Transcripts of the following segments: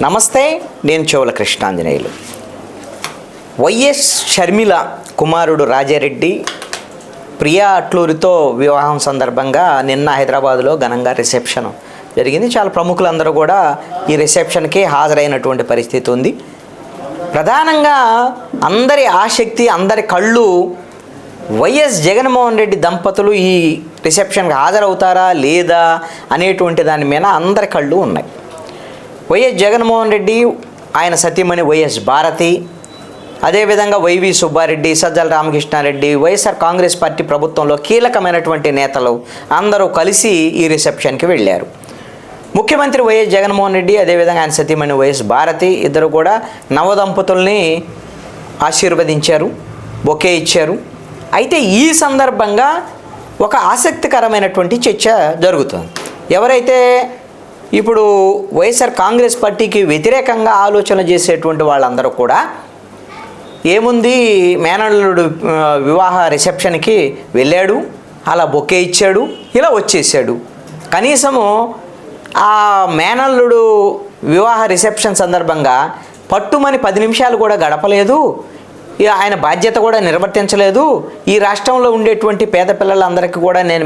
నమస్తే, నేను చెవుల కృష్ణాంజనేయులు. వైఎస్ షర్మిల కుమారుడు రాజారెడ్డి ప్రియా అట్లూరితో వివాహం సందర్భంగా నిన్న హైదరాబాదులో ఘనంగా రిసెప్షన్ జరిగింది. చాలా ప్రముఖులందరూ కూడా ఈ రిసెప్షన్కి హాజరైనటువంటి పరిస్థితి ఉంది. ప్రధానంగా అందరి ఆసక్తి, అందరి కళ్ళు వైఎస్ జగన్మోహన్ రెడ్డి దంపతులు ఈ రిసెప్షన్కి హాజరవుతారా లేదా అనేటువంటి దాని మీద అందరి కళ్ళు ఉన్నాయి. వైఎస్ జగన్మోహన్ రెడ్డి, ఆయన సతీమణి వైఎస్ భారతి, అదేవిధంగా వైవి సుబ్బారెడ్డి, సజ్జల రామకృష్ణారెడ్డి, వైఎస్ఆర్ కాంగ్రెస్ పార్టీ ప్రభుత్వంలో కీలకమైనటువంటి నేతలు అందరూ కలిసి ఈ రిసెప్షన్కి వెళ్ళారు. ముఖ్యమంత్రి వైఎస్ జగన్మోహన్ రెడ్డి, అదేవిధంగా ఆయన సతీమణి వైఎస్ భారతి ఇద్దరు కూడా నవదంపతుల్ని ఆశీర్వదించారు, బొకే ఇచ్చారు. అయితే ఈ సందర్భంగా ఒక ఆసక్తికరమైనటువంటి చర్చ జరుగుతుంది. ఎవరైతే ఇప్పుడు వైఎస్ఆర్ కాంగ్రెస్ పార్టీకి వ్యతిరేకంగా ఆలోచన చేసేటువంటి వాళ్ళందరూ కూడా ఏముంది, మేనల్లుడు వివాహ రిసెప్షన్కి వెళ్ళాడు, అలా బొకే ఇచ్చాడు, ఇలా వచ్చేసాడు. కనీసము ఆ మేనల్లుడు వివాహ రిసెప్షన్ సందర్భంగా పట్టుమని 10 నిమిషాలు కూడా గడపలేదు, ఆయన బాధ్యత కూడా నిర్వర్తించలేదు. ఈ రాష్ట్రంలో ఉండేటువంటి పేద పిల్లలందరికీ కూడా నేను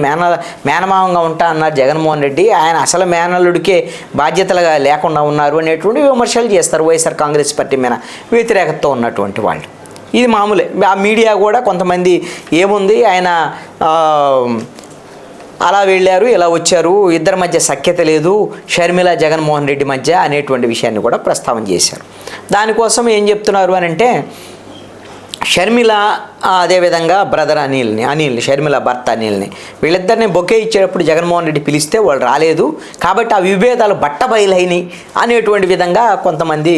మేనమావంగా ఉంటా అన్నారు జగన్మోహన్ రెడ్డి. ఆయన అసలు మేనల్లుడికే బాధ్యతలుగా లేకుండా ఉన్నారు అనేటువంటి విమర్శలు చేస్తారు వైఎస్ఆర్ కాంగ్రెస్ పార్టీ మీద వ్యతిరేకతతో ఉన్నటువంటి వాళ్ళు. ఇది మామూలే. ఆ మీడియా కూడా కొంతమంది ఏముంది, ఆయన అలా వెళ్ళారు, ఇలా వచ్చారు, ఇద్దరి మధ్య సఖ్యత లేదు, షర్మిల జగన్మోహన్ రెడ్డి మధ్య అనేటువంటి విషయాన్ని కూడా ప్రస్తావన చేశారు. దానికోసం ఏం చెప్తున్నారు అని అంటే, షర్మిల అదేవిధంగా బ్రదర్ అనిల్ని షర్మిల భర్త అనిల్ని వీళ్ళిద్దరిని బొకే ఇచ్చేటప్పుడు జగన్మోహన్ రెడ్డి పిలిస్తే వాళ్ళు రాలేదు, కాబట్టి ఆ విభేదాలు బట్టబయలైనవి అనేటువంటి విధంగా కొంతమంది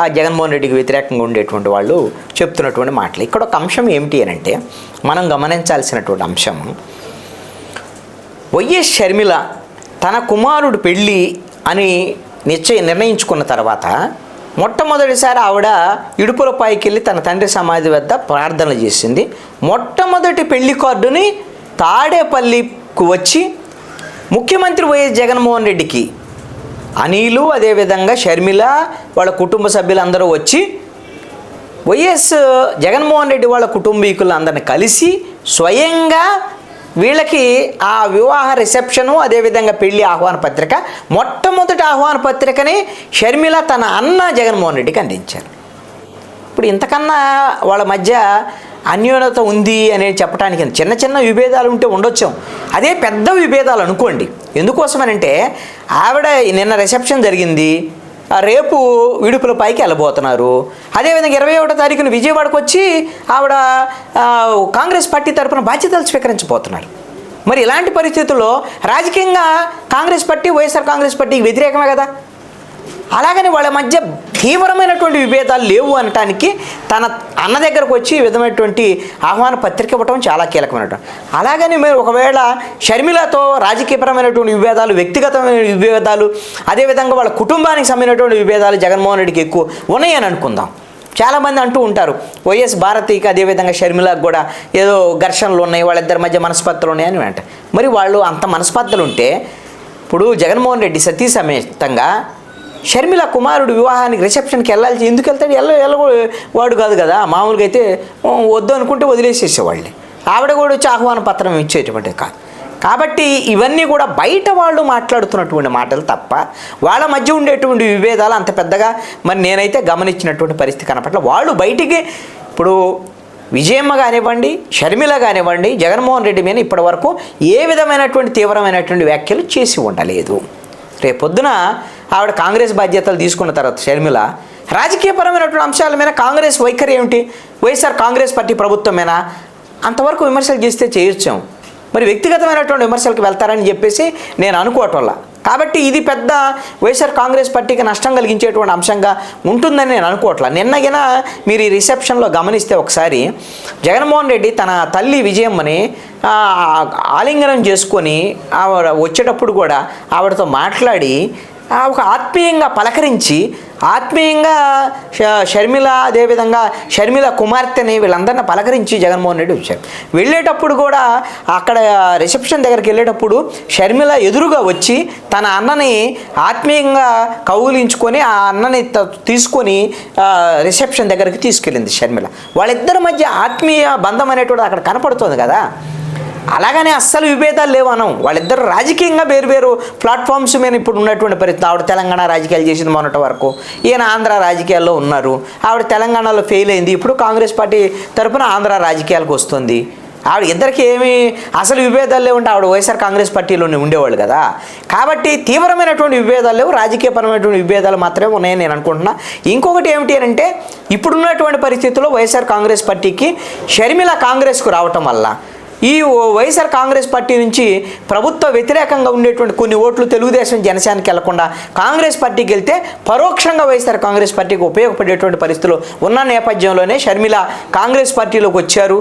ఆ జగన్మోహన్ రెడ్డికి వ్యతిరేకంగా ఉండేటువంటి వాళ్ళు చెప్తున్నటువంటి మాటలు. ఇక్కడ ఒక అంశం ఏమిటి అని అంటే, మనం గమనించాల్సినటువంటి అంశం, వైఎస్ షర్మిల తన కుమారుడు పెళ్ళి అని నిర్ణయించుకున్న తర్వాత మొట్టమొదటిసారి ఆవిడ ఇడుపులపాయికి వెళ్ళి తన తండ్రి సమాధి వద్ద ప్రార్థనలు చేసింది. మొట్టమొదటి పెళ్లి కార్డుని తాడేపల్లికి వచ్చి ముఖ్యమంత్రి వైఎస్ జగన్మోహన్ రెడ్డికి అనిలు, అదేవిధంగా షర్మిల వాళ్ళ కుటుంబ సభ్యులందరూ వచ్చి వైఎస్ జగన్మోహన్ రెడ్డి వాళ్ళ కుటుంబీకులందరినీ కలిసి స్వయంగా వీళ్ళకి ఆ వివాహ రిసెప్షను, అదేవిధంగా పెళ్లి ఆహ్వాన పత్రిక, మొట్టమొదటి ఆహ్వాన పత్రికని షర్మిల తన అన్న జగన్మోహన్ రెడ్డికి అందించారు. ఇప్పుడు ఇంతకన్నా వాళ్ళ మధ్య అన్యోన్యత ఉంది అనేది చెప్పడానికి చిన్న చిన్న విభేదాలు ఉంటే ఉండొచ్చు, అదే పెద్ద విభేదాలు అనుకోండి. ఎందుకోసమనంటే, ఆవిడ నిన్న రిసెప్షన్ జరిగింది, రేపు విడుపులపైకి వెళ్ళబోతున్నారు. అదేవిధంగా 21వ తారీఖున విజయవాడకు వచ్చి ఆవిడ కాంగ్రెస్ పార్టీ తరఫున బాధ్యతలు స్వీకరించబోతున్నారు. మరి ఇలాంటి పరిస్థితుల్లో రాజకీయంగా కాంగ్రెస్ పార్టీ వైఎస్ఆర్ కాంగ్రెస్ పార్టీకి వ్యతిరేకమే కదా. అలాగని వాళ్ళ మధ్య తీవ్రమైనటువంటి విభేదాలు లేవు అనటానికి తన అన్న దగ్గరకు వచ్చి ఈ విధమైనటువంటి ఆహ్వాన పత్రిక ఇవ్వటం చాలా కీలకమైనటువంటి. అలాగని మీరు ఒకవేళ షర్మిలతో రాజకీయపరమైనటువంటి విభేదాలు, వ్యక్తిగతమైన విభేదాలు, అదేవిధంగా వాళ్ళ కుటుంబానికి సంబంధించినటువంటి విభేదాలు జగన్మోహన్ రెడ్డికి ఎక్కువ ఉన్నాయని అనుకుందాం. చాలామంది అంటూ ఉంటారు, వైఎస్ భారతికి అదేవిధంగా షర్మిలకు కూడా ఏదో ఘర్షణలు ఉన్నాయి, వాళ్ళిద్దరి మధ్య మనస్పర్ధలు ఉన్నాయని అంటారు. మరి వాళ్ళు అంత మనస్పర్ధలు ఉంటే ఇప్పుడు జగన్మోహన్ రెడ్డి సతీ సమేతంగా షర్మిల కుమారుడు వివాహానికి రిసెప్షన్కి వెళ్ళాల్సి ఎందుకు వెళ్తాడు? వాడు కాదు కదా. మామూలుగా అయితే వద్దు అనుకుంటే వదిలేసేసేవాళ్ళే. ఆవిడ కూడా వచ్చి ఆహ్వాన పత్రం ఇచ్చేటువంటిది కాదు. కాబట్టి ఇవన్నీ కూడా బయట వాళ్ళు మాట్లాడుతున్నటువంటి మాటలు తప్ప వాళ్ళ మధ్య ఉండేటువంటి విభేదాలు అంత పెద్దగా మరి నేనైతే గమనించినటువంటి పరిస్థితి కనపట్ల. వాళ్ళు బయటికి ఇప్పుడు విజయమ్మ కానివ్వండి, షర్మిల కానివ్వండి, జగన్మోహన్ రెడ్డి మీద ఇప్పటి వరకు ఏ విధమైనటువంటి తీవ్రమైనటువంటి వ్యాఖ్యలు చేసి ఉండలేదు. రేపొద్దున ఆవిడ కాంగ్రెస్ బాధ్యతలు తీసుకున్న తర్వాత షర్మిల రాజకీయపరమైనటువంటి అంశాల మీద కాంగ్రెస్ వైఖరి ఏమిటి, వైఎస్ఆర్ కాంగ్రెస్ పార్టీ ప్రభుత్వమేనా, అంతవరకు విమర్శలు చేస్తే చేయొచ్చాం. మరి వ్యక్తిగతమైనటువంటి విమర్శలకు వెళ్తారని చెప్పేసి నేను అనుకోవటం వల్ల. కాబట్టి ఇది పెద్ద వైఎస్ఆర్ కాంగ్రెస్ పార్టీకి నష్టం కలిగించేటువంటి అంశంగా ఉంటుందని నేను అనుకోవట్లా. నిన్నగిన మీరు ఈ రిసెప్షన్లో గమనిస్తే ఒకసారి జగన్మోహన్ రెడ్డి తన తల్లి విజయమ్మని ఆలింగనం చేసుకొని ఆవిడ వచ్చేటప్పుడు కూడా ఆవిడతో మాట్లాడి ఒక ఆత్మీయంగా పలకరించి ఆత్మీయంగా షర్మిల, అదేవిధంగా షర్మిల కుమార్తెని వీళ్ళందరినీ పలకరించి జగన్మోహన్ రెడ్డి వచ్చారు. వెళ్ళేటప్పుడు కూడా అక్కడ రిసెప్షన్ దగ్గరికి వెళ్ళేటప్పుడు షర్మిల ఎదురుగా వచ్చి తన అన్నని ఆత్మీయంగా కౌగిలించుకొని ఆ అన్నని తీసుకొని రిసెప్షన్ దగ్గరికి తీసుకెళ్ళింది షర్మిల. వాళ్ళిద్దరి మధ్య ఆత్మీయ బంధం అనేటువంటిది అక్కడ కనపడుతుంది కదా. అలాగనే అస్సలు విభేదాలు లేవు అనం. వాళ్ళిద్దరు రాజకీయంగా వేరు ప్లాట్ఫామ్స్ మీద ఇప్పుడు ఉన్నటువంటి పరిస్థితి. ఆవిడ తెలంగాణ రాజకీయాలు చేసింది మొన్నటి వరకు, ఈయన ఆంధ్ర రాజకీయాల్లో ఉన్నారు. ఆవిడ తెలంగాణలో ఫెయిల్ అయింది, ఇప్పుడు కాంగ్రెస్ పార్టీ తరఫున ఆంధ్ర రాజకీయాలకు వస్తుంది. ఆవిడ ఇద్దరికి ఏమీ అసలు విభేదాలు లేవుంటే ఆవిడ వైఎస్ఆర్ కాంగ్రెస్ పార్టీలోనే ఉండేవాళ్ళు కదా. కాబట్టి తీవ్రమైనటువంటి విభేదాలు లేవు, రాజకీయపరమైనటువంటి విభేదాలు మాత్రమే ఉన్నాయని నేను అనుకుంటున్నా. ఇంకొకటి ఏమిటి అంటే ఇప్పుడున్నటువంటి పరిస్థితుల్లో వైఎస్ఆర్ కాంగ్రెస్ పార్టీకి షర్మిల కాంగ్రెస్కు రావటం వల్ల ఈ వైఎస్ఆర్ కాంగ్రెస్ పార్టీ నుంచి ప్రభుత్వ వ్యతిరేకంగా ఉండేటువంటి కొన్ని ఓట్లు తెలుగుదేశం జనసేనకి వెళ్లకుండా కాంగ్రెస్ పార్టీకి వెళ్తే పరోక్షంగా వైఎస్ఆర్ కాంగ్రెస్ పార్టీకి ఉపయోగపడేటువంటి పరిస్థితులు ఉన్న నేపథ్యంలోనే షర్మిల కాంగ్రెస్ పార్టీలోకి వచ్చారు.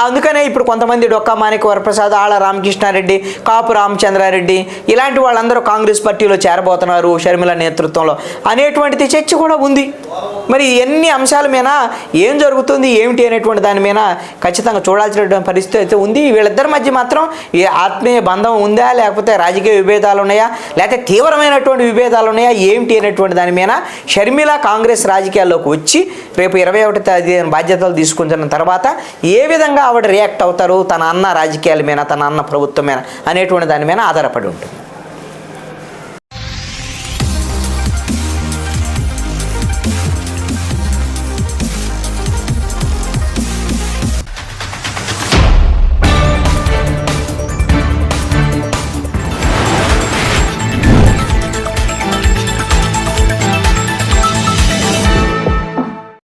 అందుకనే ఇప్పుడు కొంతమంది డొక్కా మాణిక్య వరప్రసాద్, ఆళ్ల రామకృష్ణారెడ్డి, కాపు రామచంద్రారెడ్డి ఇలాంటి వాళ్ళందరూ కాంగ్రెస్ పార్టీలో చేరబోతున్నారు షర్మిల నేతృత్వంలో అనేటువంటిది చర్చ కూడా ఉంది. మరి ఎన్ని అంశాల మీద ఏం జరుగుతుంది ఏమిటి అనేటువంటి దాని మీద ఖచ్చితంగా చూడాల్సినటువంటి పరిస్థితి అయితే ఉంది. వీళ్ళిద్దరి మధ్య మాత్రం ఈ ఆత్మీయ బంధం ఉందా, లేకపోతే రాజకీయ విభేదాలు ఉన్నాయా, లేకపోతే తీవ్రమైనటువంటి విభేదాలు ఉన్నాయా ఏమిటి అనేటువంటి దాని మీద షర్మిల కాంగ్రెస్ రాజకీయాల్లోకి వచ్చి రేపు 21వ తేదీన బాధ్యతలు తీసుకుంటున్న తర్వాత ఏ విధంగా ఆవిడ రియాక్ట్ అవుతారు తన అన్న రాజకీయాల మీద, తన అన్న ప్రభుత్వం మీద అనేటువంటి దాని మీద ఆధారపడి ఉంటుంది.